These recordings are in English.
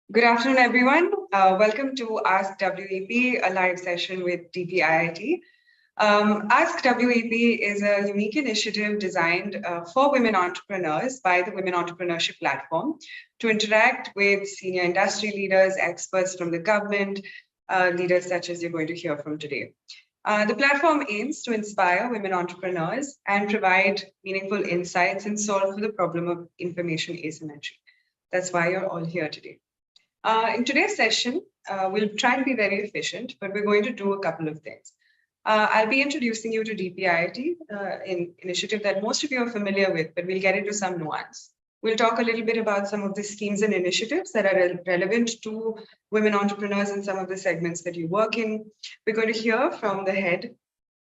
Good afternoon, everyone. Welcome to Ask WEP, a live session with DPIIT. Ask WEP is a unique initiative designed for women entrepreneurs by the Women Entrepreneurship platform to interact with senior industry leaders, experts from the government, leaders such as you're going to hear from today. The platform aims to inspire women entrepreneurs and provide meaningful insights and solve for the problem of information asymmetry. That's why you're all here today. In today's session, we'll try and be very efficient, but we're going to do a couple of things. I'll be introducing you to DPIIT, an initiative that most of you are familiar with, but we'll get into some nuance. We'll talk a little bit about some of the schemes and initiatives that are relevant to women entrepreneurs in some of the segments that you work in. We're going to hear from the head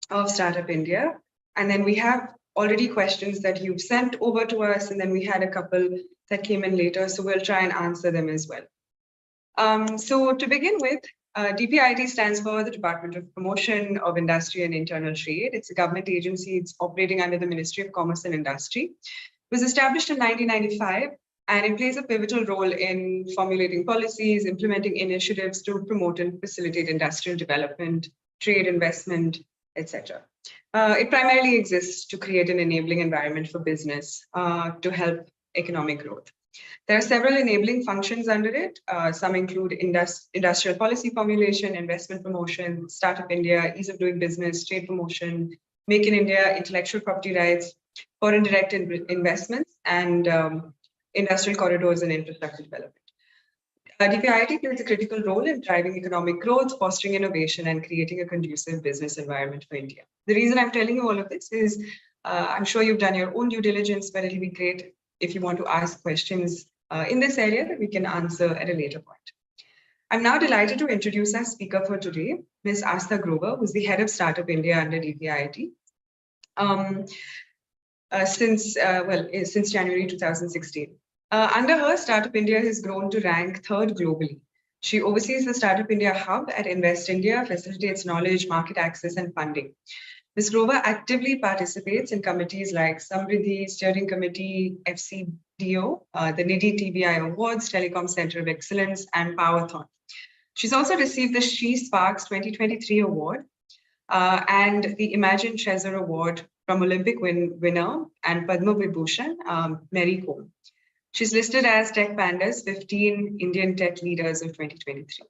of Startup India, and then we have already questions that you've sent over to us, and then we had a couple that came in later, so we'll try and answer them as well. So to begin with, DPIIT stands for the Department of Promotion of Industry and Internal Trade. It's a government agency. It's operating under the Ministry of Commerce and Industry. It was established in 1995, and it plays a pivotal role in formulating policies, implementing initiatives to promote and facilitate industrial development, trade, investment, etc. It primarily exists to create an enabling environment for business to help economic growth. There are several enabling functions under it. Some include industrial policy formulation, investment promotion, Startup India, ease of doing business, trade promotion, Make in India, intellectual property rights, foreign direct investments, and industrial corridors and infrastructure development. DPIIT plays a critical role in driving economic growth, fostering innovation, and creating a conducive business environment for India. The reason I'm telling you all of this is I'm sure you've done your own due diligence, but it'll be great if you want to ask questions in this area that we can answer at a later point. I'm now delighted to introduce our speaker for today, Ms. Aastha Grover, who's the head of Startup India under DPIIT since January 2016. Under her, Startup India has grown to rank third globally. She oversees the Startup India Hub at Invest India, facilitates knowledge, market access, and funding. Ms. Grover actively participates in committees like Samriddhi, Steering Committee, FCDO, the NIDI TBI Awards, Telecom Center of Excellence, and Powerthon. She's also received the She Sparks 2023 Award and the Imagine Treasure Award from Olympic winner and Padma Vibhushan, Mary Kom. She's listed as Tech Panda's 15 Indian Tech Leaders of 2023.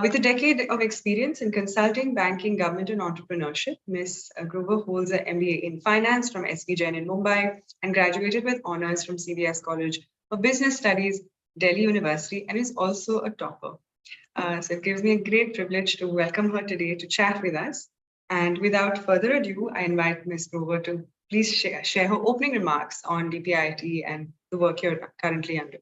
With a decade of experience in consulting, banking, government, and entrepreneurship, Ms. Grover holds an MBA in finance from SV Jain in Mumbai and graduated with honors from CBS College of Business Studies, Delhi University, and is also a topper. So it gives me a great privilege to welcome her today to chat with us. And without further ado, I invite Ms. Grover to please share her opening remarks on DPIIT and the work you're currently under.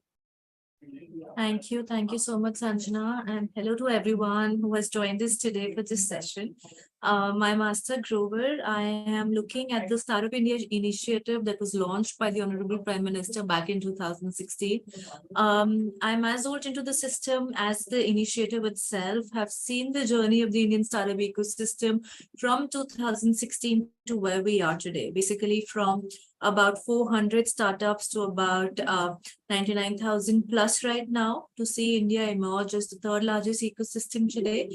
Thank you so much, Sanjana, and hello to everyone who has joined us today for this session. I'm Aastha Grover. I am looking at the Startup India initiative that was launched by the Honorable Prime Minister back in 2016. I'm as old into the system as the initiative itself, have seen the journey of the Indian startup ecosystem from 2016 to where we are today, basically from about 400 startups to about 99,000 plus right now, to see India emerge as the third largest ecosystem today.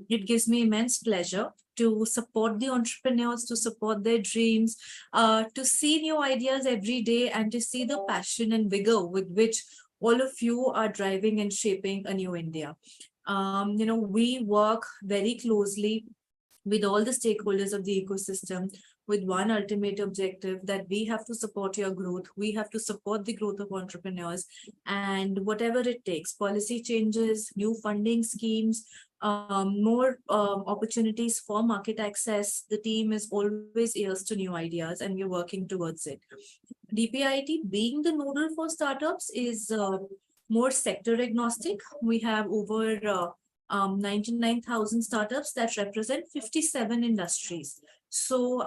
It gives me immense pleasure to support the entrepreneurs, to support their dreams, to see new ideas every day, and to see the passion and vigor with which all of you are driving and shaping a new India. We work very closely with all the stakeholders of the ecosystem with one ultimate objective, that we have to support your growth. We have to support the growth of entrepreneurs, and whatever it takes, policy changes, new funding schemes, more opportunities for market access. The team is always ears to new ideas, and we're working towards it. DPIIT, being the nodal for startups, is more sector agnostic. We have over 99,000 startups that represent 57 industries. So,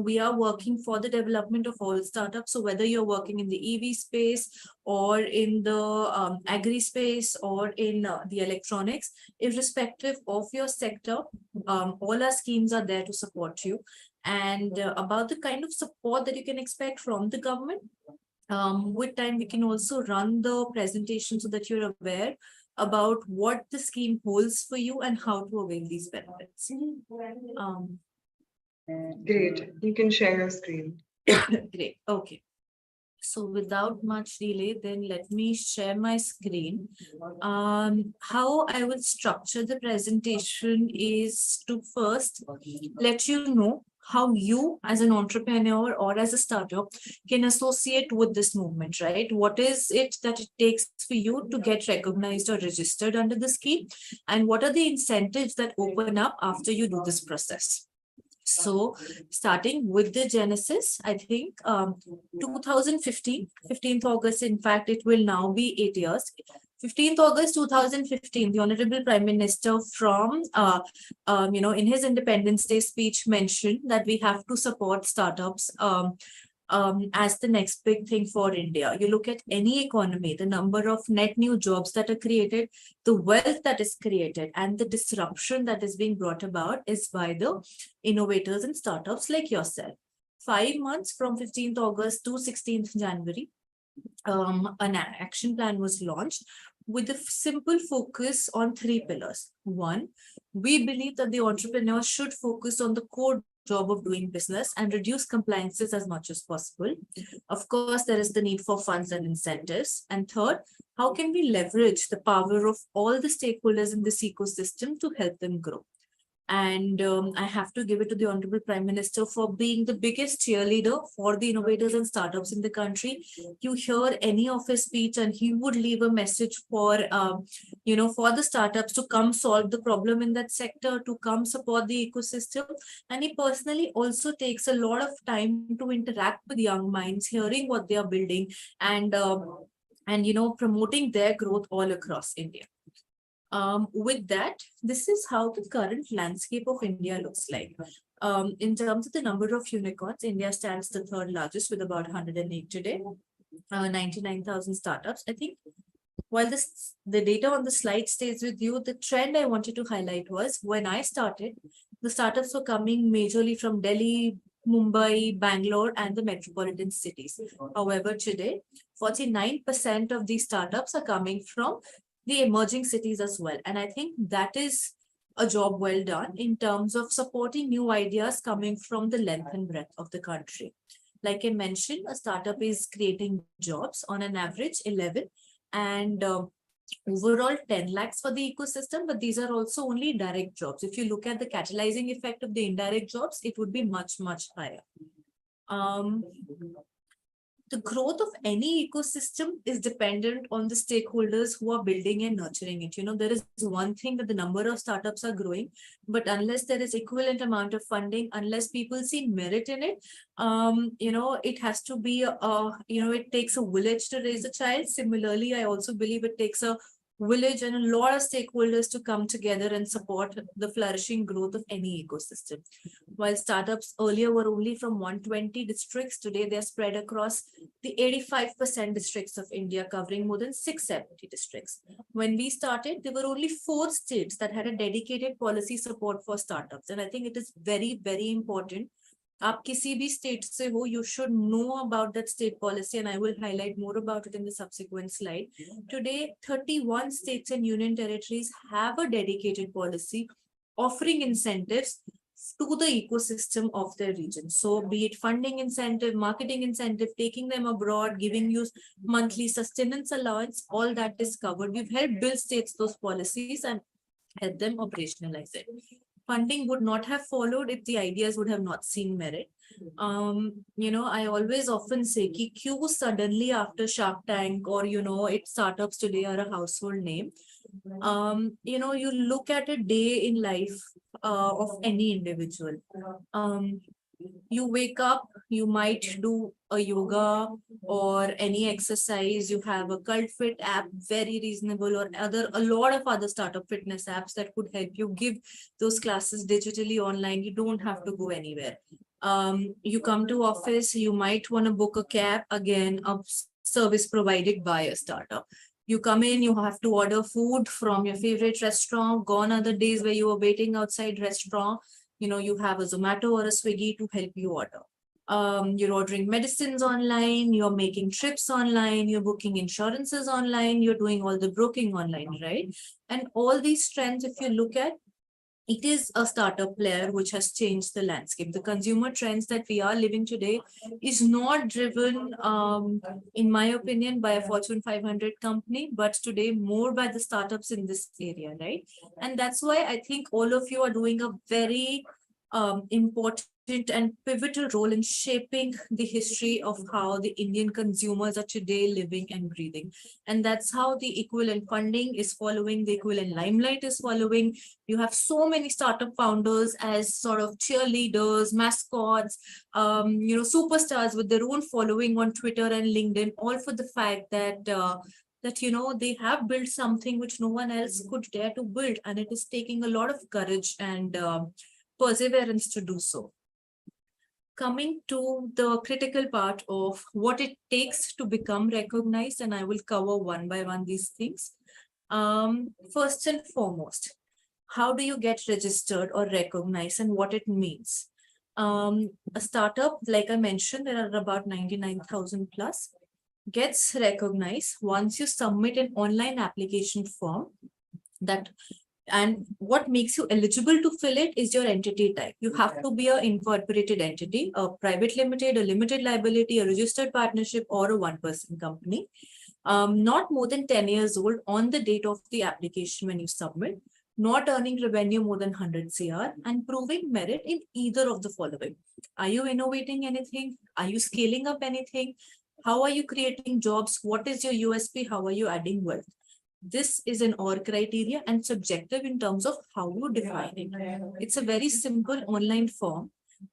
we are working for the development of all startups. So whether you're working in the EV space or in the agri space or in the electronics, irrespective of your sector, all our schemes are there to support you. And about the kind of support that you can expect from the government, With time, we can also run the presentation so that you're aware about what the scheme holds for you and how to avail these benefits. Great. You can share your screen. Great. Okay. So without much delay, then let me share my screen. How I will structure the presentation is to first let you know how you as an entrepreneur or as a startup can associate with this movement, right? What is it that it takes for you to get recognized or registered under the scheme? And what are the incentives that open up after you do this process? So starting with the genesis, I think 2015, 15th August, in fact, it will now be 8 years. 15th August 2015, the Honorable Prime Minister from, in his Independence Day speech mentioned that we have to support startups as the next big thing for India. You look at any economy, the number of net new jobs that are created, the wealth that is created, and the disruption that is being brought about is by the innovators and startups like yourself. 5 months from 15th August to 16th January, an action plan was launched with a simple focus on 3 pillars. One, we believe that the entrepreneur should focus on the core job of doing business and reduce compliances as much as possible. Of course, there is the need for funds and incentives. And third, how can we leverage the power of all the stakeholders in this ecosystem to help them grow? And I have to give it to the Honorable Prime Minister for being the biggest cheerleader for the innovators and startups in the country. You hear any of his speech and he would leave a message for, for the startups to come solve the problem in that sector, to come support the ecosystem. And he personally also takes a lot of time to interact with young minds, hearing what they are building and promoting their growth all across India. With that, this is how the current landscape of India looks like. In terms of the number of unicorns, India stands the third largest with about 108 today, 99,000 startups. I think while the data on the slide stays with you, the trend I wanted to highlight was when I started, the startups were coming majorly from Delhi, Mumbai, Bangalore, and the metropolitan cities. However, today, 49% of these startups are coming from the emerging cities as well. And I think that is a job well done in terms of supporting new ideas coming from the length and breadth of the country. Like I mentioned, a startup is creating jobs on an average 11 and overall 10 lakhs for the ecosystem, but these are also only direct jobs. If you look at the catalyzing effect of the indirect jobs, it would be much, much higher. The growth of any ecosystem is dependent on the stakeholders who are building and nurturing it. There is one thing that the number of startups are growing, but unless there is equivalent amount of funding, unless people see merit in it, it has to be, it takes a village to raise a child. Similarly, I also believe it takes a village and a lot of stakeholders to come together and support the flourishing growth of any ecosystem. While startups earlier were only from 120 districts, today they're spread across the 85% districts of India, covering more than 670 districts. When we started, there were only 4 states that had a dedicated policy support for startups. And I think it is very, very important. आप किसी भी state से हो, you should know about that state policy, and I will highlight more about it in the subsequent slide. Today, 31 states and union territories have a dedicated policy offering incentives to the ecosystem of their region. So be it funding incentive, marketing incentive, taking them abroad, giving you monthly sustenance allowance, all that is covered. We've helped build states those policies and help them operationalize it. Funding would not have followed if the ideas would have not seen merit. I always often say ki kyun suddenly after Shark Tank or, it startups today are a household name. You look at a day in life of any individual. You wake up, you might do a yoga or any exercise. You have a Cult Fit app, very reasonable, or a lot of other startup fitness apps that could help you give those classes digitally online. You don't have to go anywhere. You come to office, you might want to book a cab, again, a service provided by a startup. You come in, you have to order food from your favorite restaurant. Gone are the days where you were waiting outside restaurant. You have a Zomato or a Swiggy to help you order. You're ordering medicines online, you're making trips online, you're booking insurances online, you're doing all the broking online, right? And all these trends, if you look at, it is a startup player which has changed the landscape. The consumer trends that we are living today is not driven, in my opinion, by a Fortune 500 company, but today more by the startups in this area, right? And that's why I think all of you are doing a very important and pivotal role in shaping the history of how the Indian consumers are today living and breathing. And that's how the equivalent funding is following, the equivalent limelight is following. You have so many startup founders as sort of cheerleaders, mascots, superstars with their own following on Twitter and LinkedIn, all for the fact that they have built something which no one else could dare to build, and it is taking a lot of courage and perseverance to do so. Coming to the critical part of what it takes to become recognized, and I will cover one by one these things. First and foremost, how do you get registered or recognized and what it means? A startup, like I mentioned, there are about 99,000 plus, gets recognized once you submit an online application form and what makes you eligible to fill it is your entity type. You have to be an incorporated entity, a private limited, a limited liability, a registered partnership, or a one-person company. Not more than 10 years old on the date of the application when you submit, not earning revenue more than 100 CR, and proving merit in either of the following. Are you innovating anything? Are you scaling up anything? How are you creating jobs? What is your USP? How are you adding wealth? This is an OR criteria and subjective in terms of how you define it. It's a very simple online form.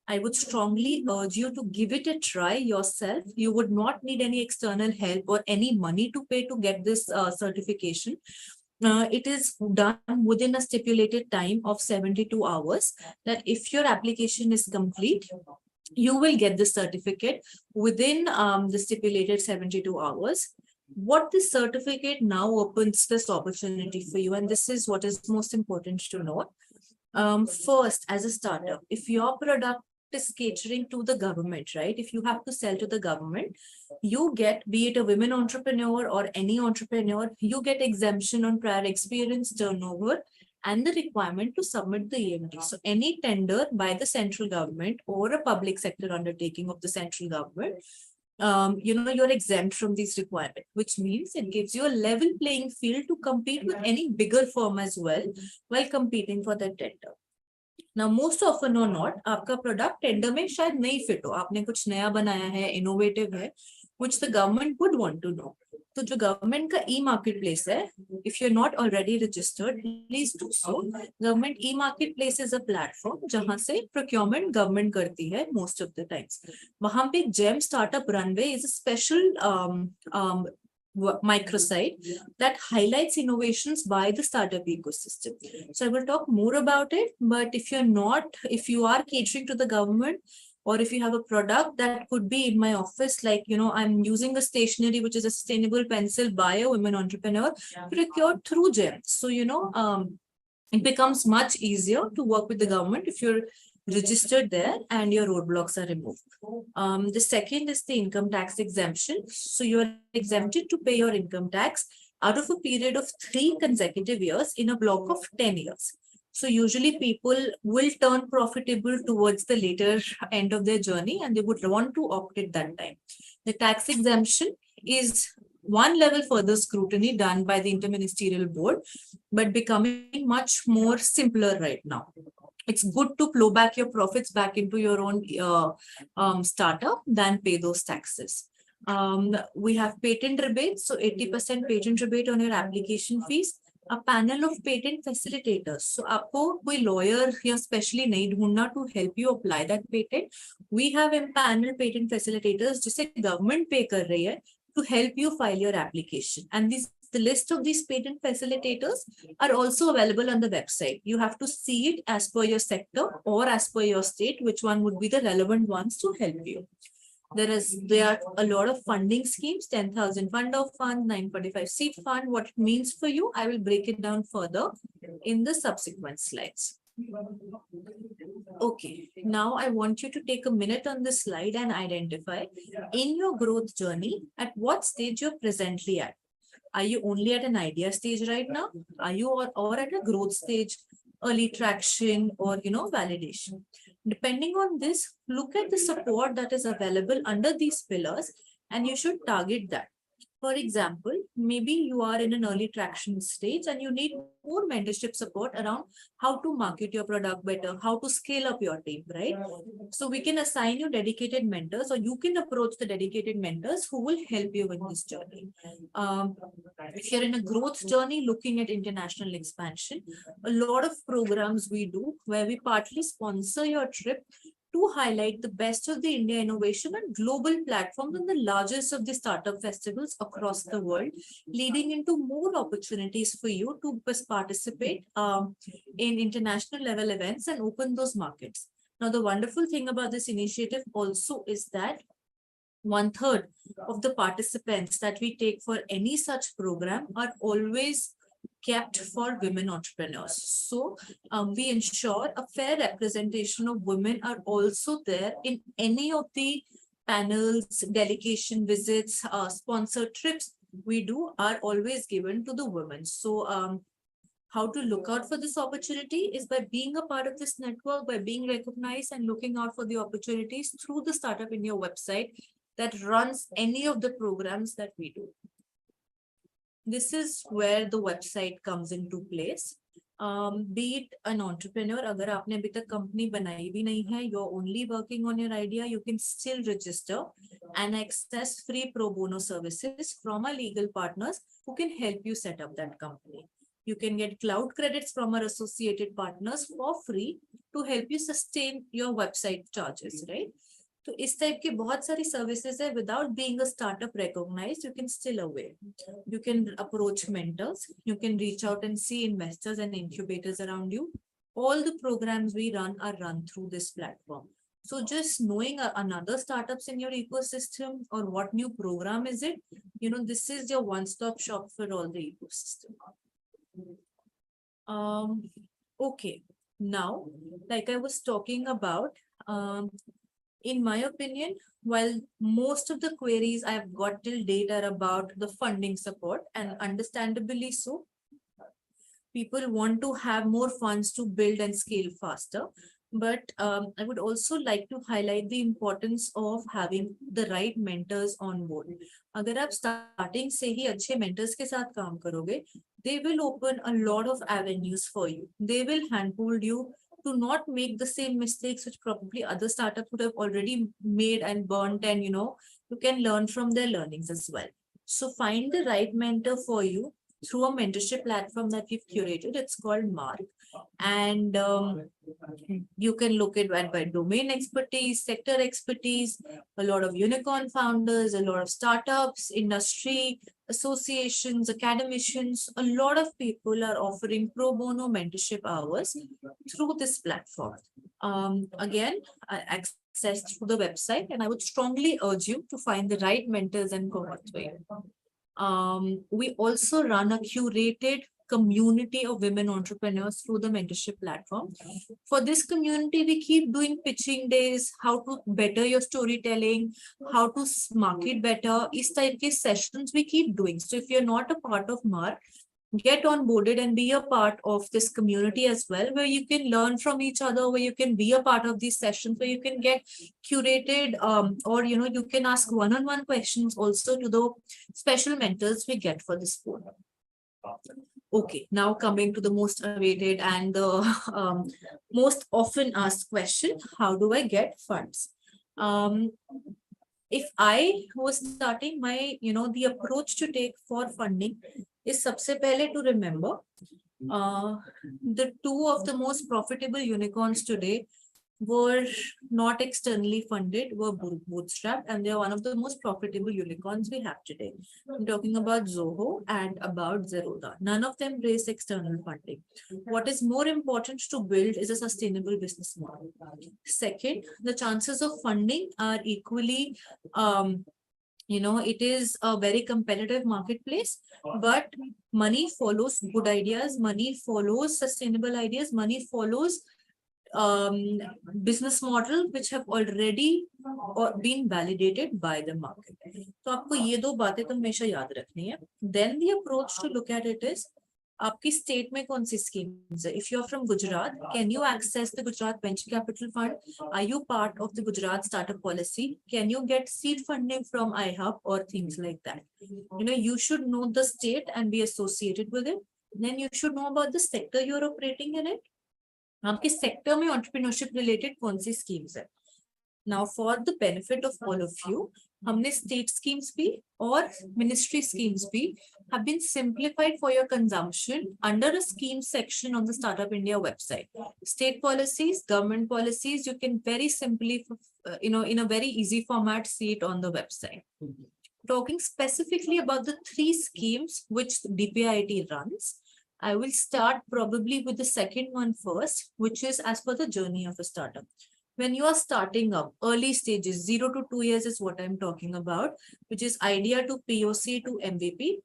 I would strongly urge you to give it a try yourself. You would not need any external help or any money to pay to get this certification. It is done within a stipulated time of 72 hours, that if your application is complete, you will get the certificate within the stipulated 72 hours. What this certificate now opens this opportunity for you, and this is what is most important to note. First, as a startup, if your product is catering to the government, right? If you have to sell to the government, you get, be it a women entrepreneur or any entrepreneur, you get exemption on prior experience, turnover, and the requirement to submit the EMD. So any tender by the central government or a public sector undertaking of the central government, you're exempt from these requirements, which means it gives you a level playing field to compete with any bigger firm as well while competing for that tender. Now, most often or not, आपका product tender में शायद नहीं fit हो, आपने कुछ नया बनाया है, innovative है, which the government would want to know. तो जो government का e-marketplace है, if you're not already registered, please do so. Government e-marketplace is a platform जहाँ से procurement government करती है most of the times. वहाँ पे GEM Startup Runway is a special microsite that highlights innovations by the startup ecosystem. So I will talk more about it, but if you are catering to the government, or if you have a product that could be in my office, like, I'm using a stationery, which is a sustainable pencil by a women entrepreneur, procured through GEM. So, it becomes much easier to work with the government if you're registered there and your roadblocks are removed. The second is the income tax exemption. So you're exempted to pay your income tax out of a period of 3 consecutive years in a block of 10 years. So usually people will turn profitable towards the later end of their journey and they would want to opt at that time. The tax exemption is one level further scrutiny done by the interministerial board, but becoming much more simpler right now. It's good to plow back your profits back into your own startup than pay those taxes. We have patent rebates, so 80% patent rebate on your application fees. A panel of patent facilitators. So, आपको कोई lawyer या specially नहीं ढूंढना to help you apply that patent. We have empaneled patent facilitators जिसे government pay कर रही है to help you file your application. And the list of these patent facilitators are also available on the website. You have to see it as per your sector or as per your state, which one would be the relevant ones to help you. There are a lot of funding schemes, 10,000 fund of fund, 945 seed fund. What it means for you, I will break it down further in the subsequent slides. Okay, now I want you to take a minute on this slide and identify in your growth journey at what stage you're presently at. Are you only at an idea stage right now? Are you or at a growth stage, early traction, or validation? Depending on this, look at the support that is available under these pillars, and you should target that. For example, maybe you are in an early traction stage and you need more mentorship support around how to market your product better, how to scale up your team, right? So we can assign you dedicated mentors, or you can approach the dedicated mentors who will help you in this journey. If you're in a growth journey looking at international expansion, a lot of programs we do where we partly sponsor your trip to highlight the best of the India innovation and global platforms and the largest of the startup festivals across the world, leading into more opportunities for you to participate in international level events and open those markets. Now, the wonderful thing about this initiative also is that 1/3 of the participants that we take for any such program are always kept for women entrepreneurs. So we ensure a fair representation of women are also there in any of the panels, delegation visits, sponsored trips we do are always given to the women. So how to look out for this opportunity is by being a part of this network, by being recognized and looking out for the opportunities through the Startup India website that runs any of the programs that we do. This is where the website comes into place. Be it an entrepreneur, agar aapne abhi tak company banayi bhi nahi hai, you're only working on your idea, you can still register and access free pro bono services from our legal partners who can help you set up that company. You can get cloud credits from our associated partners for free to help you sustain your website charges, right? तो इस type के बहुत सारी services है without being a startup recognized, you can still avail. You can approach mentors, you can reach out and see investors and incubators around you. All the programs we run are run through this platform. So just knowing another startups in your ecosystem or what new program is it, this is your one-stop shop for all the ecosystem. Okay, now, like I was talking about, in my opinion, while most of the queries I've got till date are about the funding support, and understandably so, people want to have more funds to build and scale faster. But I would also like to highlight the importance of having the right mentors on board. अगर आप starting से ही अच्छे mentors के साथ काम करोगे, they will open a lot of avenues for you. They will handhold you to not make the same mistakes which probably other startups would have already made and burnt, and you can learn from their learnings as well. So find the right mentor for you through a mentorship platform that we've curated. It's called MAARG, and you can look at by domain expertise, sector expertise, a lot of unicorn founders, a lot of startups, industry associations, academicians. A lot of people are offering pro bono mentorship hours through this platform. Again, access through the website, and I would strongly urge you to find the right mentors and cohorts for you. We also run a curated community of women entrepreneurs through the mentorship platform. For this community, we keep doing pitching days, how to better your storytelling, how to market better. These type of sessions we keep doing. So if you're not a part of MAARG, get onboarded and be a part of this community as well, where you can learn from each other, where you can be a part of these sessions, where you can get curated or you can ask one-on-one questions also to the special mentors we get for this program. Okay, now coming to the most awaited and the most often asked question, how do I get funds? If I was starting my, the approach to take for funding is sabse pehle to remember the two of the most profitable unicorns today were not externally funded, were bootstrapped, and they're one of the most profitable unicorns we have today. I'm talking about Zoho and about Zerodha. None of them raised external funding. What is more important to build is a sustainable business model. Second, the chances of funding are equally It is a very competitive marketplace, but money follows good ideas, money follows sustainable ideas, money follows um, business model which have already been validated by the market. तो आपको ये दो बातें तो हमेशा याद रखनी है. Then the approach to look at it is आपकी स्टेट में कौन सी स्कीम्स है. If you are from Gujarat, can you access the Gujarat Venture Capital Fund? Are you part of the Gujarat Startup Policy? Can you get seed funding from iHub or things like that? You should know the state and be associated with it. Then you should know about the sector you're operating in it. आपके sector में entrepreneurship related कौन सी schemes है. Now for the benefit of all of you, हमने state schemes भी और ministry schemes भी have been simplified for your consumption under a scheme section on the Startup India website. State policies, government policies, you can very simply, in a very easy format, see it on the website. Talking specifically about the 3 schemes which DPIIT runs, I will start probably with the second one first, which is as per the journey of a startup. When you are starting up, early stages, 0 to 2 years is what I'm talking about, which is idea to POC to MVP,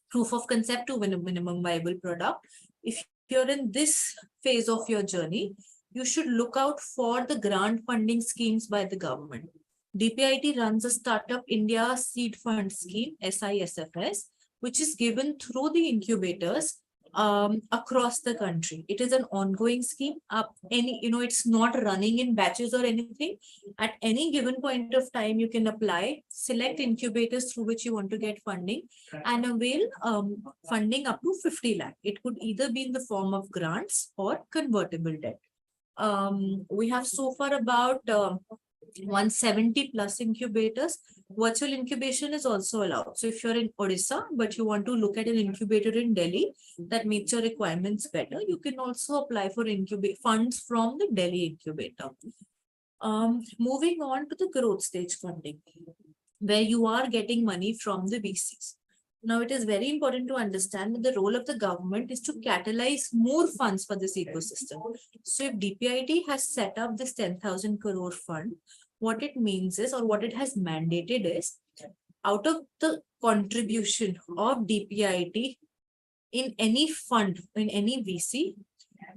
proof of concept to minimum viable product. If you're in this phase of your journey, you should look out for the grant funding schemes by the government. DPIIT runs a Startup India Seed Fund Scheme, SISFS, which is given through the incubators across the country. It is an ongoing scheme. It's not running in batches or anything. At any given point of time, you can apply, select incubators through which you want to get funding, and avail funding up to 50 lakh. It could either be in the form of grants or convertible debt. We have so far about 170 plus incubators. Virtual incubation is also allowed. So if you're in Odisha, but you want to look at an incubator in Delhi that meets your requirements better, you can also apply for funds from the Delhi incubator. Moving on to the growth stage funding, where you are getting money from the VCs. Now, it is very important to understand that the role of the government is to catalyze more funds for this ecosystem. So if DPIIT has set up this 10,000 crore fund, what it means is, or what it has mandated is, out of the contribution of DPIIT in any fund, in any VC,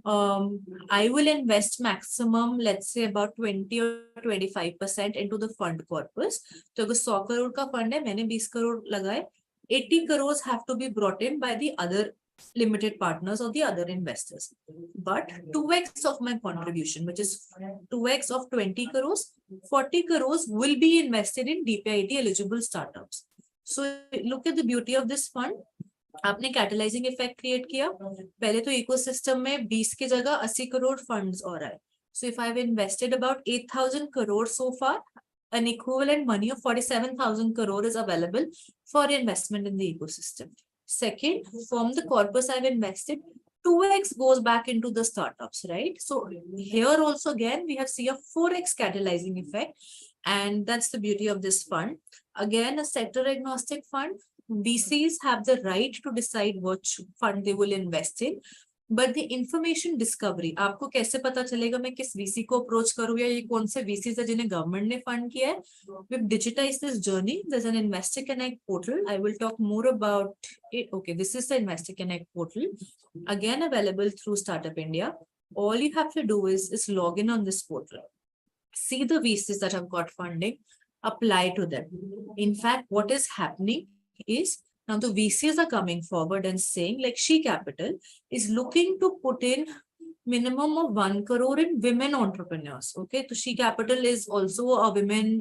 I will invest maximum, let's say about 20 or 25% into the fund corpus. So अगर 100 crore का fund है, मैंने 20 crore लगाए, 80 crores have to be brought in by the other limited partners or the other investors. But 2x of my contribution, which is 2x of 20 crores, 40 crores will be invested in DPIIT eligible startups. So look at the beauty of this fund. आपने catalysing effect create किया. पहले तो ecosystem में 20 की जगह 80 crore funds और आए. So if I've invested about 8,000 crore so far, an equivalent money of 47,000 crore is available for investment in the ecosystem. Second, from the corpus I've invested, 2x goes back into the startups, right? So here also again, we have seen a 4x catalyzing effect, and that's the beauty of this fund. Again, a sector agnostic fund. VCs have the right to decide which fund they will invest in. But the information discovery, आपको कैसे पता चलेगा मैं किस VC को approach करूँ या ये कौन से VCs है जिन्हें government ने fund किया है? We've digitized this journey. There's an Investor Connect portal. I will talk more about it. Okay, this is the Investor Connect portal. Again, available through Startup India. All you have to do is log in on this portal. See the VCs that have got funding, apply to them. In fact, what is happening is, now the VCs are coming forward and saying, like She Capital is looking to put in minimum of 1 crore in women entrepreneurs. Okay, so She Capital is also a women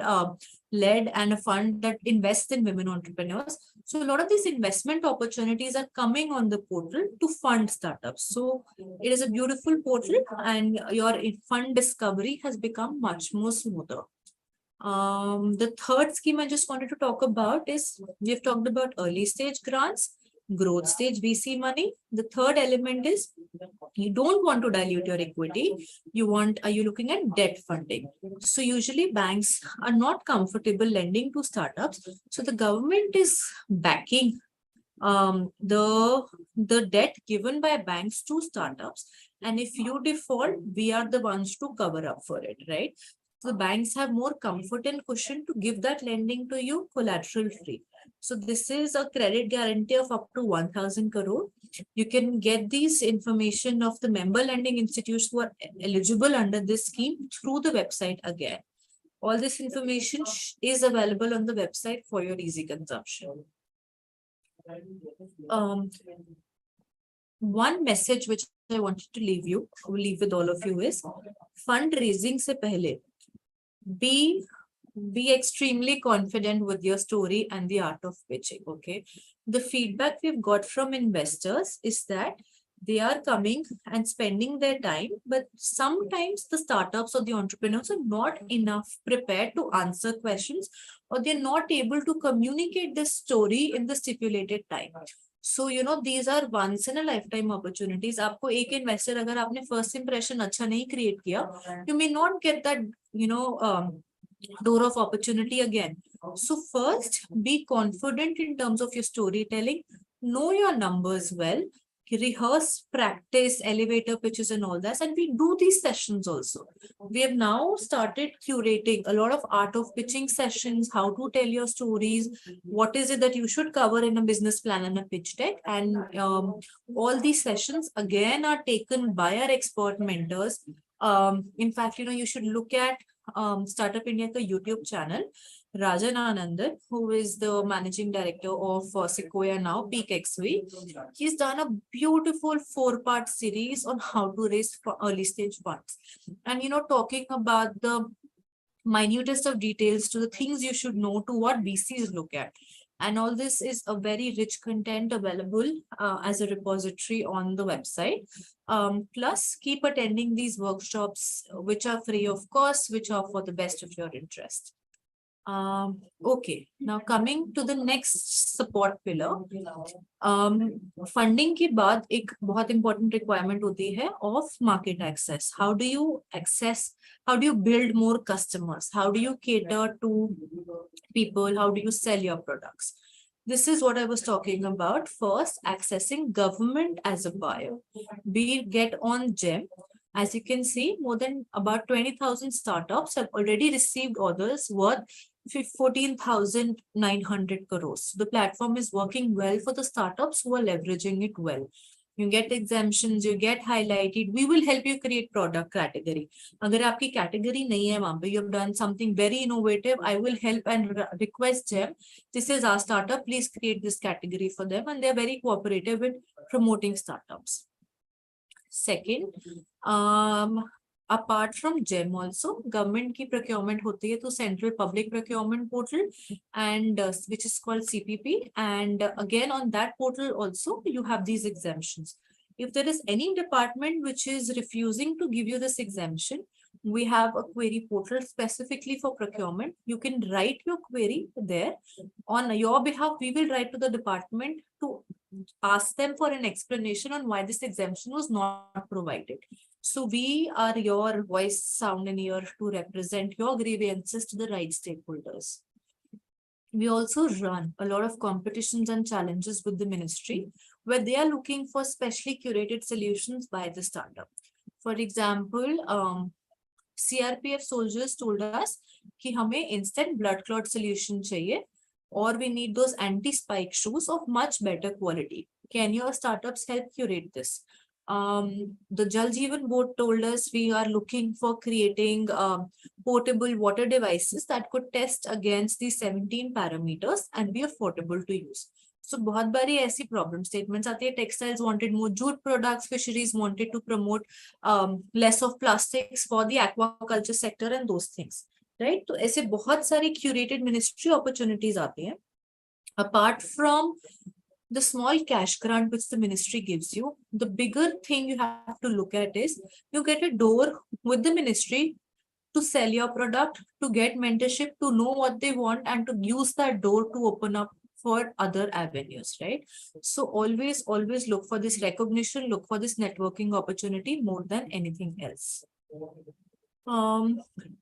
led and a fund that invests in women entrepreneurs. So a lot of these investment opportunities are coming on the portal to fund startups. So it is a beautiful portal, and your fund discovery has become much more smoother. The third scheme I just wanted to talk about is, we've talked about early stage grants, growth stage VC money. The third element is, you don't want to dilute your equity. Are you looking at debt funding? So usually banks are not comfortable lending to startups. So the government is backing the debt given by banks to startups. And if you default, we are the ones to cover up for it, right? So the banks have more comfort and cushion to give that lending to you collateral free. So this is a credit guarantee of up to 1,000 crore. You can get these information of the member lending institutes who are eligible under this scheme through the website again. All this information is available on the website for your easy consumption. One message which I wanted to leave with all of you is fundraising se pehle, be extremely confident with your story and the art of pitching. Okay, the feedback we've got from investors is that they are coming and spending their time, but sometimes the startups or the entrepreneurs are not enough prepared to answer questions, or they're not able to communicate the story in the stipulated time. So, you know, these are once in a lifetime opportunities. आपको एक investor अगर आपने first impression अच्छा नहीं create किया, you may not get that, you know, door of opportunity again. So first, be confident in terms of your storytelling, know your numbers well, rehearse, practice, elevator pitches and all that. And we do these sessions also. We have now started curating a lot of art of pitching sessions, how to tell your stories, what is it that you should cover in a business plan and a pitch deck. And all these sessions again are taken by our expert mentors. In fact, you know, you should look at Startup India ka YouTube channel. Rajan Anandan, who is the managing director of Sequoia now, Peak XV, he's done a beautiful 4-part series on how to raise early stage funds. And, you know, talking about the minutest of details to the things you should know to what VCs look at. And all this is a very rich content available as a repository on the website. Plus, keep attending these workshops, which are free of cost, which are for the best of your interest. Okay, now coming to the next support pillar. Funding के बाद एक बहुत important requirement होती है of market access. How do you build more customers? How do you cater to people? How do you sell your products? This is what I was talking about. First, accessing government as a buyer. Get on GEM. As you can see, more than about 20,000 startups have already received orders worth 14,900 crores. The platform is working well for the startups who are leveraging it well. You get exemptions, you get highlighted. We will help you create product category. Agar aapki category nahi hai wahan pe, you have done something very innovative, I will help and request them. This is our startup. Please create this category for them. And they're very cooperative with promoting startups. Second, apart from GEM also, government ki procurement hoti hai to Central Public Procurement Portal, and which is called CPP. And again, on that portal also, you have these exemptions. If there is any department which is refusing to give you this exemption, we have a query portal specifically for procurement. You can write your query there. On your behalf, we will write to the department to ask them for an explanation on why this exemption was not provided. So we are your voice, sound and ear to represent your grievances to the right stakeholders. We also run a lot of competitions and challenges with the ministry where they are looking for specially curated solutions by the startup. For example, CRPF soldiers told us कि हमें instant blood clot solution चाहिए, or we need those anti-spike shoes of much better quality. Can your startups help curate this? The Jal Jeevan board told us we are looking for creating portable water devices that could test against these 17 parameters and be affordable to use. So बहुत बारी ऐसी problem statements आती है. Textiles wanted more jute products, fisheries wanted to promote less of plastics for the aquaculture sector and those things, right? तो ऐसे बहुत सारी curated ministry opportunities आती हैं. Apart from the small cash grant which the ministry gives you, the bigger thing you have to look at is you get a door with the ministry to sell your product, to get mentorship, to know what they want, and to use that door to open up for other avenues, right? So always look for this recognition, look for this networking opportunity more than anything else.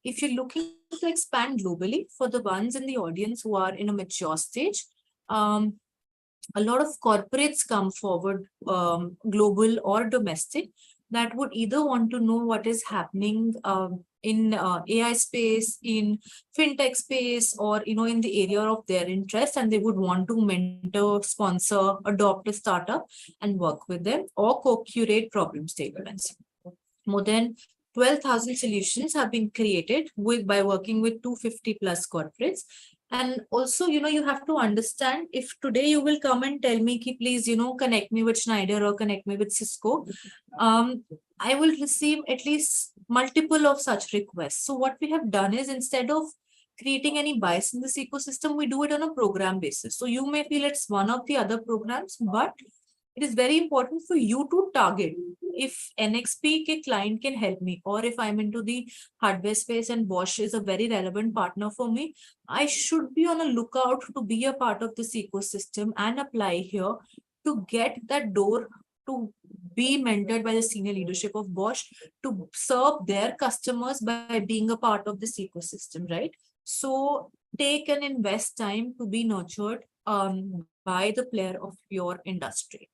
If you're looking to expand globally, for the ones in the audience who are in a mature stage, a lot of corporates come forward, global or domestic, that would either want to know what is happening in AI space, in fintech space, or in the area of their interest, and they would want to mentor, sponsor, adopt a startup and work with them, or co-curate problem statements. More than 12,000 solutions have been created by working with 250 plus corporates. And also, you have to understand, if today you will come and tell me, please, connect me with Schneider or connect me with Cisco, I will receive at least multiple of such requests. So what we have done is, instead of creating any bias in this ecosystem, we do it on a program basis. So you may feel it's one of the other programs, but it is very important for you to target. If NXP client can help me, or if I'm into the hardware space and Bosch is a very relevant partner for me, I should be on a lookout to be a part of this ecosystem and apply here to get that door to be mentored by the senior leadership of Bosch to serve their customers by being a part of this ecosystem, right? So take and invest time to be nurtured by the player of your industry.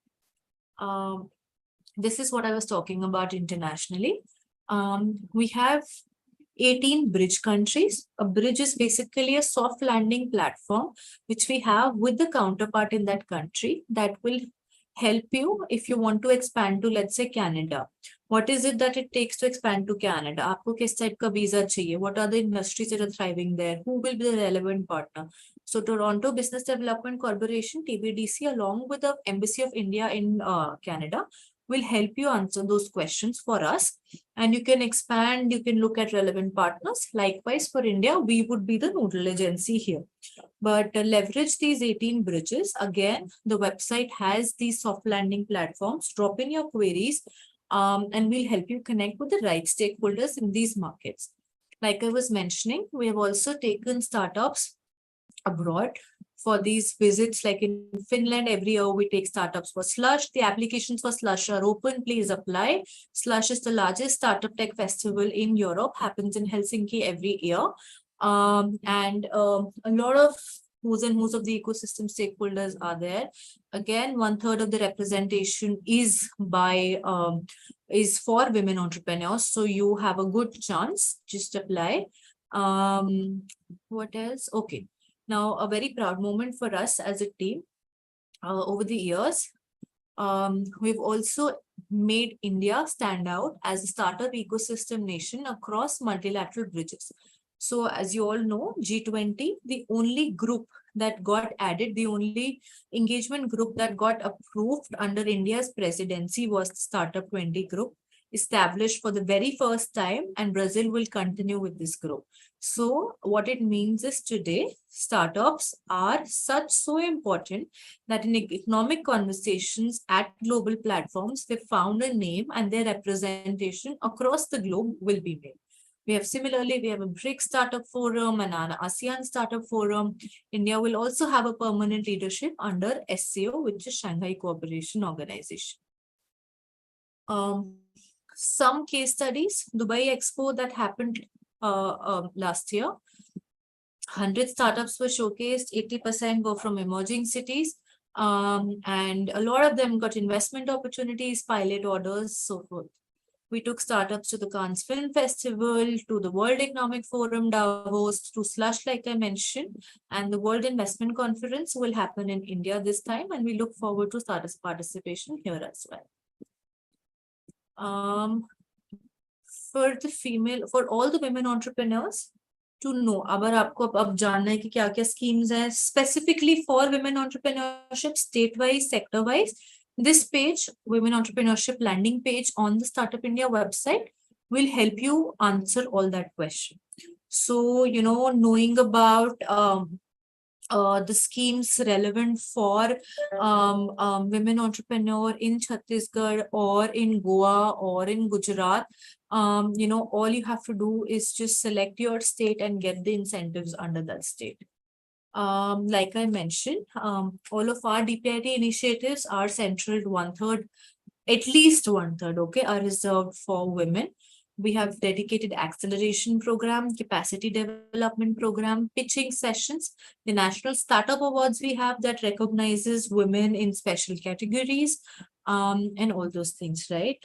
This is what I was talking about internationally. We have 18 bridge countries. A bridge is basically a soft landing platform which we have with the counterpart in that country that will help you if you want to expand to, let's say, Canada. What is it that it takes to expand to Canada? Aapko kis type ka visa chahiye? What are the industries that are thriving there? Who will be the relevant partner? So Toronto Business Development Corporation, TBDC, along with the Embassy of India in Canada, will help you answer those questions for us. And you can expand, you can look at relevant partners. Likewise, for India, we would be the nodal agency here. But leverage these 18 bridges. Again, the website has these soft landing platforms. Drop in your queries and we'll help you connect with the right stakeholders in these markets. Like I was mentioning, we have also taken startups abroad for these visits. Like in Finland, every year we take startups for Slush. The applications for Slush are open. Please apply. Slush is the largest startup tech festival in Europe, happens in Helsinki every year. And a lot of who's and who's of the ecosystem stakeholders are there. Again, 1/3 of the representation is for women entrepreneurs. So you have a good chance. Just apply. What else? Okay. Now, a very proud moment for us as a team. Over the years, we've also made India stand out as a startup ecosystem nation across multilateral bridges. So as you all know, G20, the only group that got added, the only engagement group that got approved under India's presidency was the Startup 20 group, established for the very first time, and Brazil will continue with this group. So what it means is today, startups are so important that in economic conversations at global platforms, they found a name and their representation across the globe will be made. We have a BRICS Startup Forum and an ASEAN Startup Forum. India will also have a permanent leadership under SCO, which is Shanghai Cooperation Organization. Some case studies, Dubai Expo that happened last year. 100 startups were showcased, 80% were from emerging cities. And a lot of them got investment opportunities, pilot orders, so forth. We took startups to the Cannes Film Festival, to the World Economic Forum Davos, to Slush, like I mentioned, and the World Investment Conference will happen in India this time, and we look forward to startups participation here as well. For all the women entrepreneurs to know, अगर आपको अब जानना है कि क्या-क्या schemes हैं specifically for women entrepreneurship, state-wise, sector-wise, this page, Women Entrepreneurship landing page on the Startup India website will help you answer all that question. So, knowing about the schemes relevant for women entrepreneur in Chhattisgarh or in Goa or in Gujarat, all you have to do is just select your state and get the incentives under that state. Like I mentioned, all of our DPIIT initiatives are central to 1/3, at least 1/3, okay, are reserved for women. We have dedicated acceleration program, capacity development program, pitching sessions, the National Startup Awards we have that recognizes women in special categories, and all those things, right?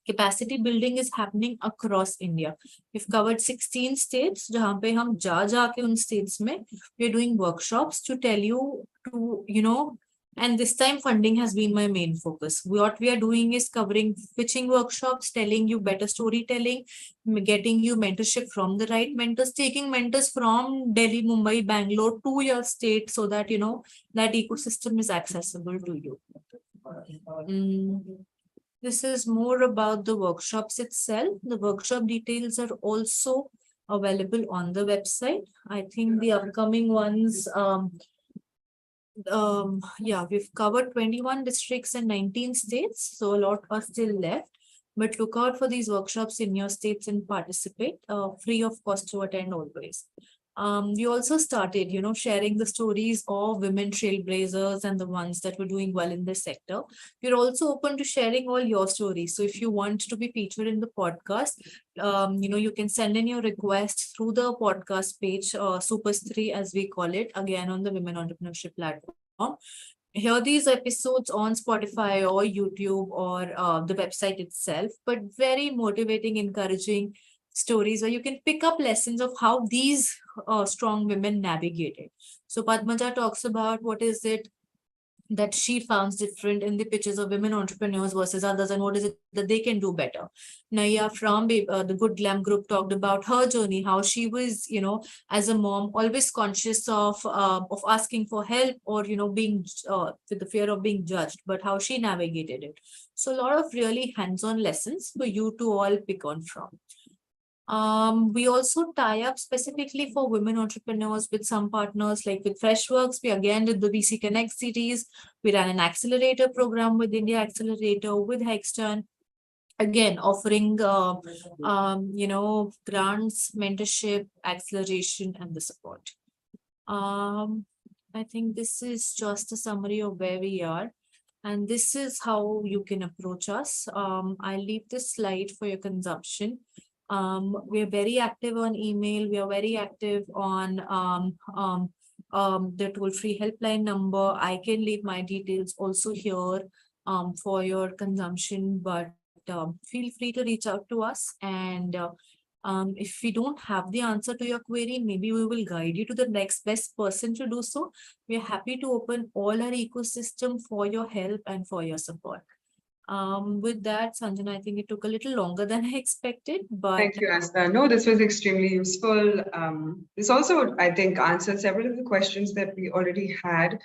capacity building is happening across India. We've covered 16 states, जहाँ पे हम जा के उन states में we're doing workshops to tell you to, and this time funding has been my main focus. What we are doing is covering pitching workshops, telling you better storytelling, getting you mentorship from the right mentors, taking mentors from Delhi, Mumbai, Bangalore to your state so that, that ecosystem is accessible to you. This is more about the workshops itself. The workshop details are also available on the website. I think the upcoming ones, we've covered 21 districts and 19 states, so a lot are still left. But look out for these workshops in your states and participate, free of cost to attend always. We also started, sharing the stories of women trailblazers and the ones that were doing well in this sector. We're also open to sharing all your stories. So if you want to be featured in the podcast, you can send in your request through the podcast page, SUPERSTREE as we call it, again on the Women Entrepreneurship platform. Hear these episodes on Spotify or YouTube or the website itself, but very motivating, encouraging stories where you can pick up lessons of how these strong women navigated. So Padmaja talks about what is it that she found different in the pitches of women entrepreneurs versus others, and what is it that they can do better. Naya from the Good Glam Group talked about her journey, how she was, as a mom, always conscious of asking for help or, being with the fear of being judged, but how she navigated it. So a lot of really hands-on lessons for you to all pick on from. We also tie up specifically for women entrepreneurs with some partners, like with Freshworks. We again did the VC Connect series. We ran an accelerator program with India Accelerator, with Hexton. Again, offering, grants, mentorship, acceleration, and the support. I think this is just a summary of where we are. And this is how you can approach us. I'll leave this slide for your consumption. We are very active on email. We are very active on the toll-free helpline number. I can leave my details also here for your consumption, but feel free to reach out to us. And if we don't have the answer to your query, maybe we will guide you to the next best person to do so. We are happy to open all our ecosystem for your help and for your support. With that, Sanjana, I think it took a little longer than I expected, but... Thank you, Aastha. No, this was extremely useful. This also, I think, answered several of the questions that we already had,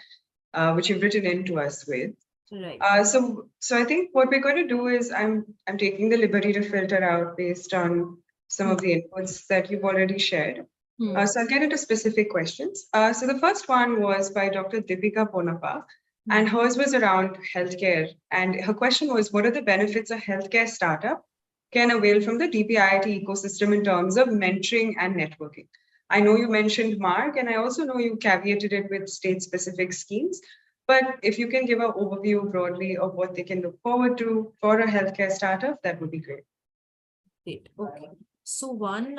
which you've written in to us with. Right. So I think what we're going to do is I'm taking the liberty to filter out based on some of the inputs that you've already shared. So I'll get into specific questions. So the first one was by Dr. Deepika Ponappa. And hers was around healthcare. And her question was, what are the benefits a healthcare startup can avail from the DPIIT ecosystem in terms of mentoring and networking? I know you mentioned MAARG, and I also know you caveated it with state-specific schemes. But if you can give an overview broadly of what they can look forward to for a healthcare startup, that would be great. Great. Okay. So one,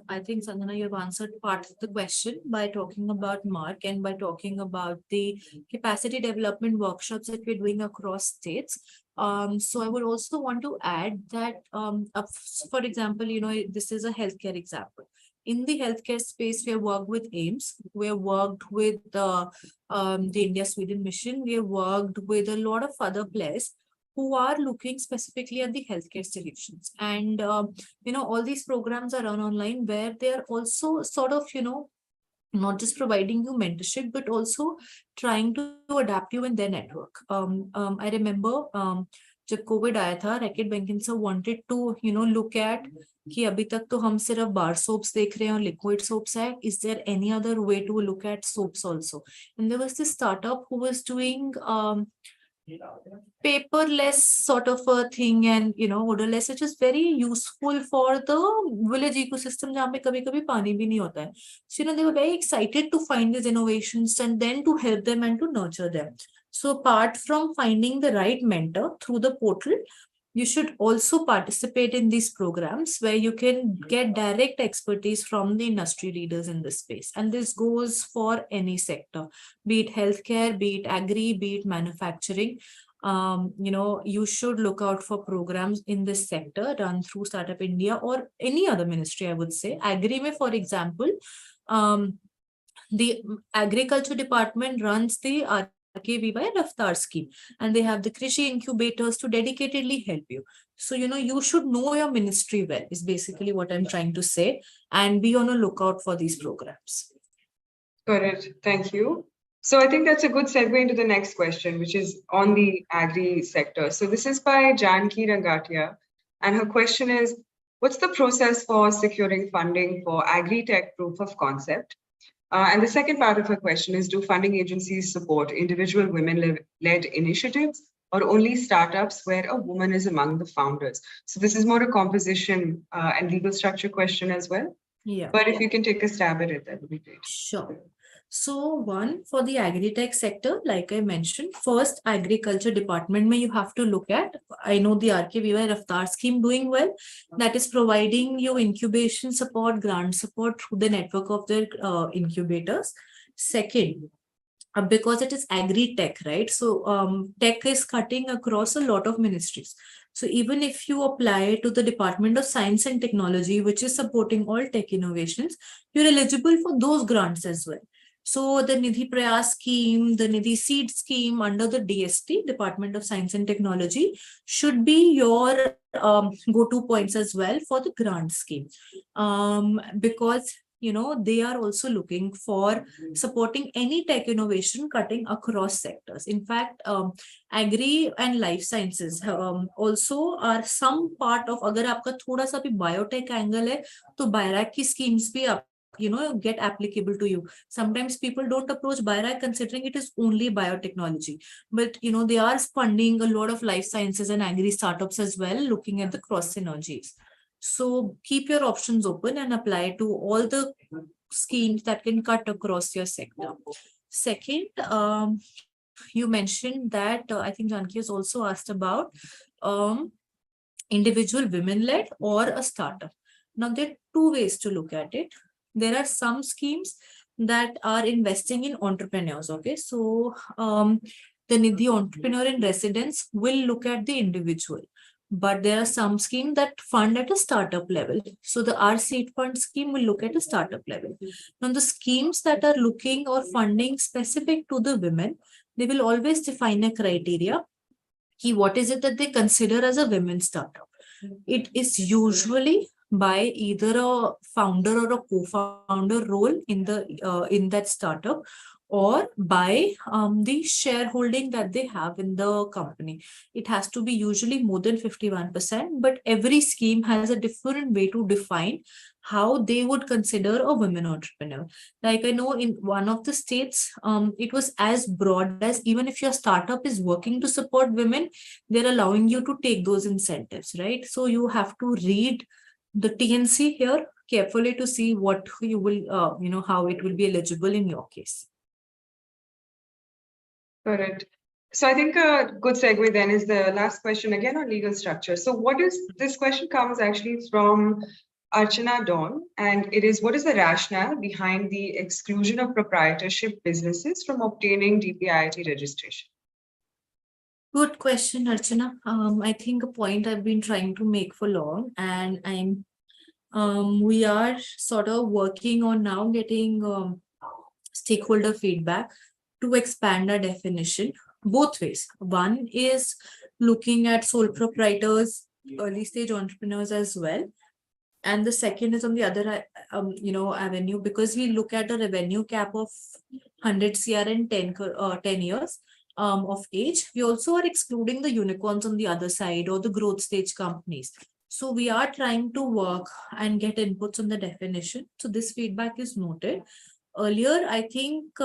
I think, Sanjana, you have answered part of the question by talking about MAARG and by talking about the capacity development workshops that we're doing across states. So I would also want to add that, for example, this is a healthcare example. In the healthcare space, we have worked with AIMS, we have worked with the India-Sweden mission, we have worked with a lot of other players who are looking specifically at the healthcare solutions. And, all these programs are run online where they are also sort of, not just providing you mentorship, but also trying to adapt you in their network. I remember जब Covid आया था, racket banking से wanted to look at कि अभी तक तो हम सिर्फ बार soaps देख रहे हैं और liquid soaps है. Is there any other way to look at soaps also? And there was this startup who was doing paperless sort of a thing and odorless, which is very useful for the village ecosystem जहाँ पे कभी-कभी पानी भी नहीं होता है. So they were very excited to find these innovations and then to help them and to nurture them. So apart from finding the right mentor through the portal, you should also participate in these programs where you can get direct expertise from the industry leaders in this space. And this goes for any sector, be it healthcare, be it agri, be it manufacturing. you should look out for programs in this sector run through Startup India or any other ministry, I would say. Agri mein, for example, the agriculture department runs the RKVY Raftar scheme, and they have the Krishi incubators to dedicatedly help you. So, you should know your ministry well, is basically what I'm trying to say, and be on a lookout for these programs. Got it. Thank you. So I think that's a good segue into the next question, which is on the agri sector. So this is by Janki Rangatia, and her question is, what's the process for securing funding for agri-tech proof of concept? And the second part of her question is, do funding agencies support individual women-led initiatives or only startups where a woman is among the founders? So this is more a composition and legal structure question as well. Yeah. But if you can take a stab at it, that would be great. Sure. So one, for the agri-tech sector, like I mentioned, first agriculture department you have to look at. I know the RKVY Raftar scheme doing well. That is providing you incubation support, grant support through the network of their incubators. Second, because it is agri-tech, right? So tech is cutting across a lot of ministries. So even if you apply to the Department of Science and Technology, which is supporting all tech innovations, you're eligible for those grants as well. So the Nidhi Prayas scheme, the Nidhi Seed scheme under the DST, Department of Science and Technology, should be your go-to points as well for the grant scheme. Because they are also looking for supporting any tech innovation cutting across sectors. In fact, agri and life sciences also are some part of, agar aapka thoda sa bhi biotech angle hai, to BIRAC ki schemes bhi get applicable to you. Sometimes people don't approach BIRAC considering it is only biotechnology, but they are funding a lot of life sciences and agri startups as well, looking at the cross synergies. So keep your options open and apply to all the schemes that can cut across your sector. Second, you mentioned that I think Janki has also asked about individual women-led or a startup. Now, there are two ways to look at it. There are some schemes that are investing in entrepreneurs. Okay, so the Nidhi Entrepreneur in Residence will look at the individual. But there are some schemes that fund at a startup level. So the R-Seed Fund scheme will look at a startup level. Now the schemes that are looking or funding specific to the women, they will always define a criteria. What is it that they consider as a women startup? It is usually by either a founder or a co-founder role in that startup, or by the shareholding that they have in the company. It has to be usually more than 51%, but every scheme has a different way to define how they would consider a women entrepreneur. Like I know in one of the states, it was as broad as even if your startup is working to support women, they're allowing you to take those incentives, right? So you have to read the TNC here carefully to see what you will, how it will be eligible in your case. Correct. So I think a good segue then is the last question again on legal structure. So this question comes actually from Archana Dawn, and it is, what is the rationale behind the exclusion of proprietorship businesses from obtaining DPIIT registration? Good question, Archana. I think a point I've been trying to make for long, and we are sort of working on now getting stakeholder feedback to expand our definition both ways. One is looking at sole proprietors, early stage entrepreneurs as well. And the second is on the other, avenue, because we look at a revenue cap of 100 CR in 10 years of age. We also are excluding the unicorns on the other side or the growth stage companies. So we are trying to work and get inputs on the definition. So this feedback is noted. Earlier, I think,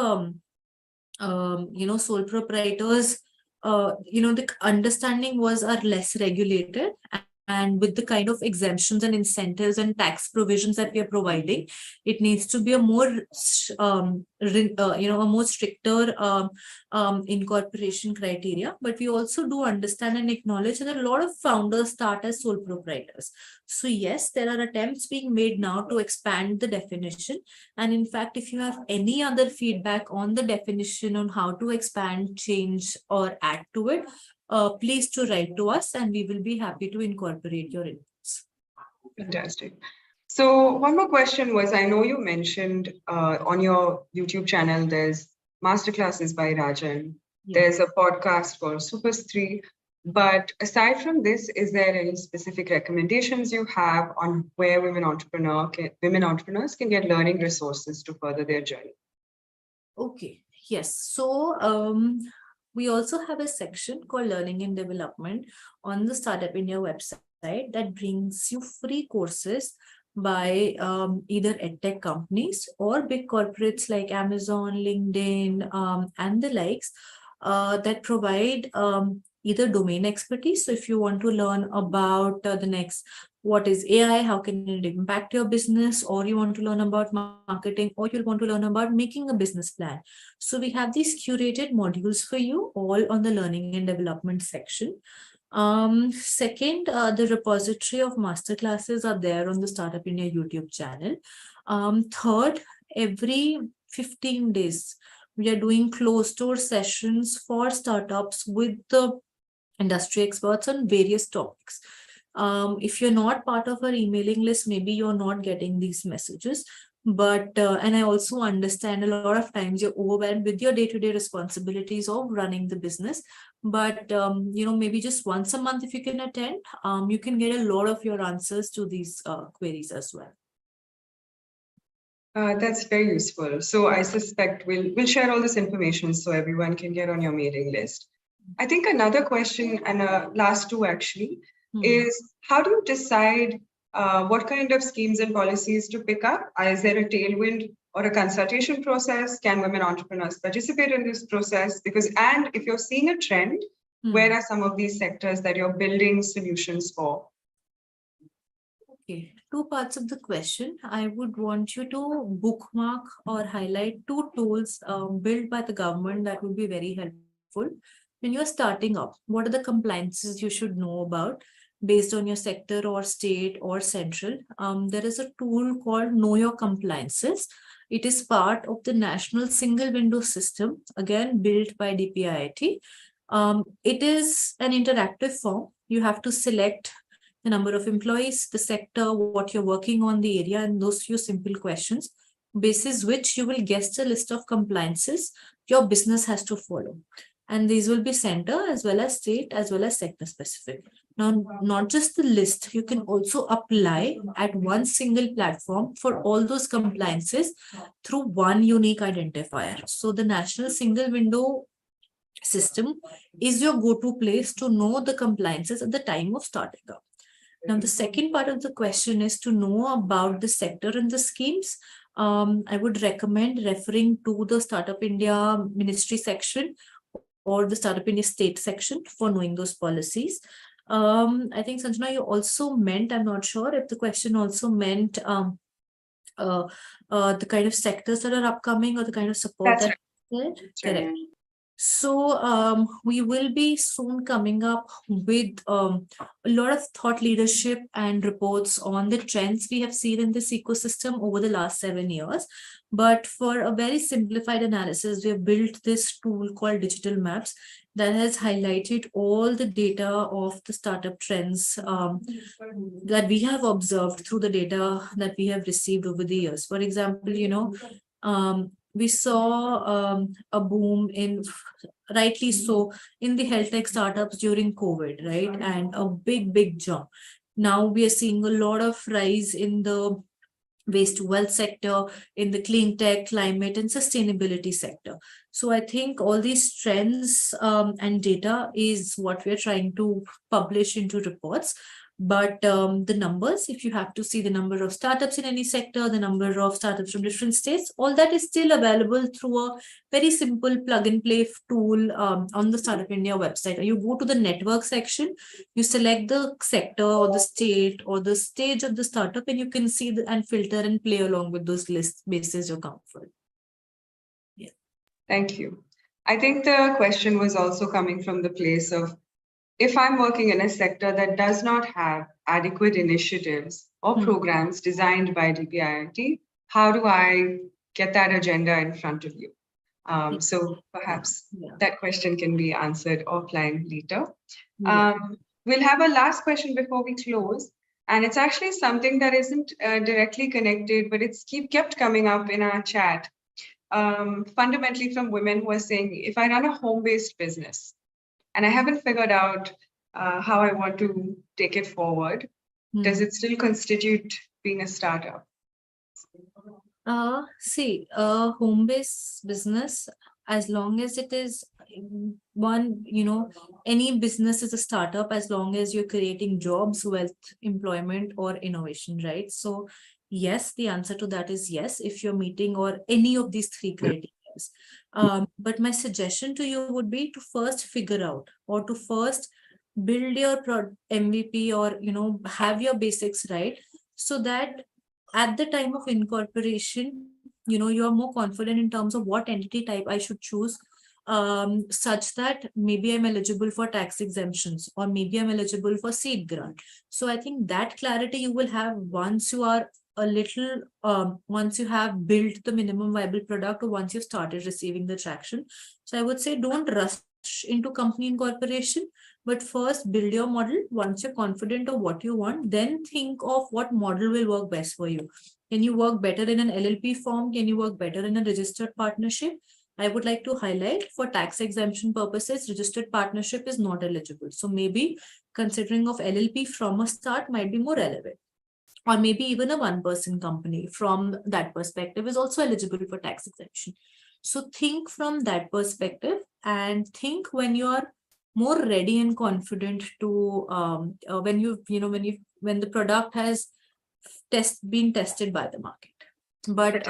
sole proprietors, the understanding was are less regulated, and with the kind of exemptions and incentives and tax provisions that we are providing, it needs to be a more, a more stricter incorporation criteria. But we also do understand and acknowledge that a lot of founders start as sole proprietors. So yes, there are attempts being made now to expand the definition. And in fact, if you have any other feedback on the definition on how to expand, change, or add to it, please to write to us and we will be happy to incorporate your inputs. Fantastic. So one more question was, I know you mentioned on your YouTube channel, there's masterclasses by Rajan. Yeah. There's a podcast called SUPERSTREE. But aside from this, is there any specific recommendations you have on where women entrepreneurs can get learning resources to further their journey? Okay, yes. So we also have a section called Learning and Development on the Startup India website that brings you free courses by either edtech companies or big corporates like Amazon, LinkedIn, and the likes that provide either domain expertise. So if you want to learn about the next, what is AI, how can it impact your business, or you want to learn about marketing, or you want to learn about making a business plan. So we have these curated modules for you all on the learning and development section. Second, the repository of masterclasses are there on the Startup India YouTube channel. Third, every 15 days, we are doing closed door sessions for startups with the industry experts on various topics. If you're not part of our emailing list, maybe you're not getting these messages. But and I also understand a lot of times you're overwhelmed with your day-to-day responsibilities of running the business. But maybe just once a month, if you can attend, you can get a lot of your answers to these queries as well. That's very useful. So I suspect we'll share all this information so everyone can get on your mailing list. I think another question, and last two actually, is how do you decide what kind of schemes and policies to pick up? Is there a tailwind or a consultation process? Can women entrepreneurs participate in this process? And if you're seeing a trend, where are some of these sectors that you're building solutions for? Okay, two parts of the question. I would want you to bookmark or highlight two tools built by the government that would be very helpful. When you're starting up, what are the compliances you should know about based on your sector or state or central? There is a tool called Know Your Compliances. It is part of the National Single Window System, again, built by DPIIT. It is an interactive form. You have to select the number of employees, the sector, what you're working on, the area, and those few simple questions, basis which you will guess the list of compliances your business has to follow. And these will be center as well as state as well as sector specific. Now, not just the list, you can also apply at one single platform for all those compliances through one unique identifier. So the National Single Window System is your go-to place to know the compliances at the time of starting up. Now, the second part of the question is to know about the sector and the schemes. I would recommend referring to the Startup India Ministry section or the Startup India State section for knowing those policies. I think, Sanjana, you also meant, I'm not sure if the question also meant the kind of sectors that are upcoming or the kind of support That's right. Correct. So we will be soon coming up with a lot of thought leadership and reports on the trends we have seen in this ecosystem over the last 7 years. But for a very simplified analysis, we have built this tool called Digital Maps that has highlighted all the data of the startup trends that we have observed through the data that we have received over the years. For example, we saw a boom in, rightly so, in the health tech startups during COVID, right? And a big jump. Now we are seeing a lot of rise in the waste to wealth sector, in the clean tech, climate, and sustainability sector. So I think all these trends and data is what we're trying to publish into reports. But the numbers, if you have to see the number of startups in any sector, the number of startups from different states, all that is still available through a very simple plug and play tool on the Startup India website. You go to the network section, you select the sector or the state or the stage of the startup, and you can see and filter and play along with those lists basis your comfort. Yeah. Thank you. I think the question was also coming from the place of, if I'm working in a sector that does not have adequate initiatives or programs designed by DPIIT, how do I get that agenda in front of you? So perhaps Yeah. that question can be answered offline later. Yeah. We'll have a last question before we close. And it's actually something that isn't directly connected, but it's kept coming up in our chat. Fundamentally from women who are saying, if I run a home-based business and I haven't figured out how I want to take it forward, does it still constitute being a startup? See, a home-based business, as long as it is one, any business is a startup as long as you're creating jobs, wealth, employment, or innovation, right? So, yes, the answer to that is yes, if you're meeting or any of these three criteria. But my suggestion to you would be to first figure out or to first build your MVP or, have your basics right so that at the time of incorporation, you are more confident in terms of what entity type I should choose, such that maybe I'm eligible for tax exemptions or maybe I'm eligible for seed grant. So I think that clarity you will have once you are once you have built the minimum viable product or once you've started receiving the traction. So I would say don't rush into company incorporation, but first build your model. Once you're confident of what you want, then think of what model will work best for you. Can you work better in an LLP form? Can you work better in a registered partnership? I would like to highlight for tax exemption purposes, registered partnership is not eligible. So maybe considering of LLP from a start might be more relevant. Or maybe even a one-person company from that perspective is also eligible for tax exemption. So think from that perspective and think when you are more ready and confident to when the product has been tested by the market. But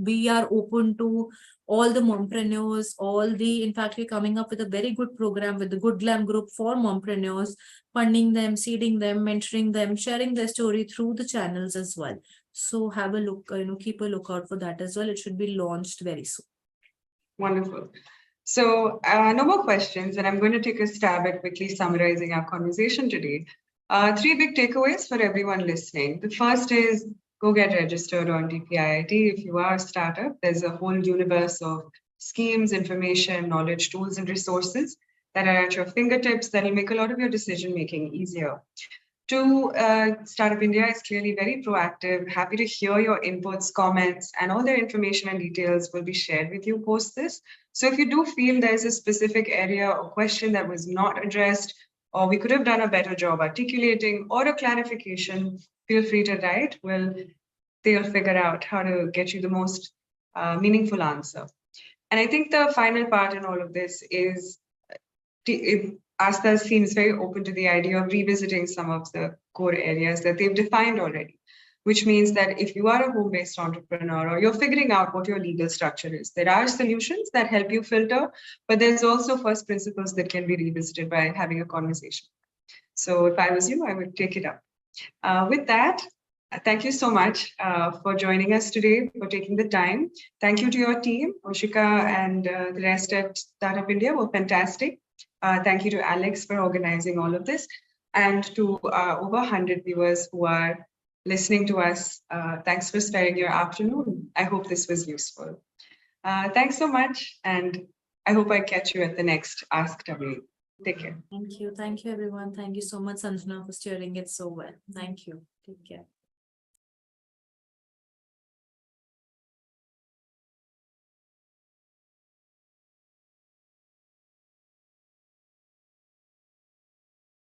we are open to all the mompreneurs, in fact, we're coming up with a very good program with the Good Glam Group for mompreneurs, funding them, seeding them, mentoring them, sharing their story through the channels as well. So have a look, keep a lookout for that as well. It should be launched very soon. Wonderful. So no more questions, and I'm going to take a stab at quickly summarizing our conversation today. Three big takeaways for everyone listening. The first is go get registered on DPIIT. If you are a startup, there's a whole universe of schemes, information, knowledge, tools, and resources that are at your fingertips that will make a lot of your decision-making easier. Two, Startup India is clearly very proactive, happy to hear your inputs, comments, and all their information and details will be shared with you post this. So if you do feel there's a specific area or question that was not addressed, or we could have done a better job articulating, or a clarification, feel free to write. They'll figure out how to get you the most meaningful answer. And I think the final part in all of this is Aastha seems very open to the idea of revisiting some of the core areas that they've defined already, which means that if you are a home-based entrepreneur or you're figuring out what your legal structure is, there are solutions that help you filter, but there's also first principles that can be revisited by having a conversation. So if I was you, I would take it up. With that, thank you so much for joining us today, for taking the time. Thank you to your team. Oshika and the rest at Startup India were fantastic. Thank you to Alex for organizing all of this, and to over 100 viewers who are listening to us. Thanks for sparing your afternoon. I hope this was useful. Thanks so much, and I hope I catch you at the next Ask WE. Take care. Thank you. Thank you, everyone. Thank you so much, Sanjana, for steering it so well. Thank you. Take care.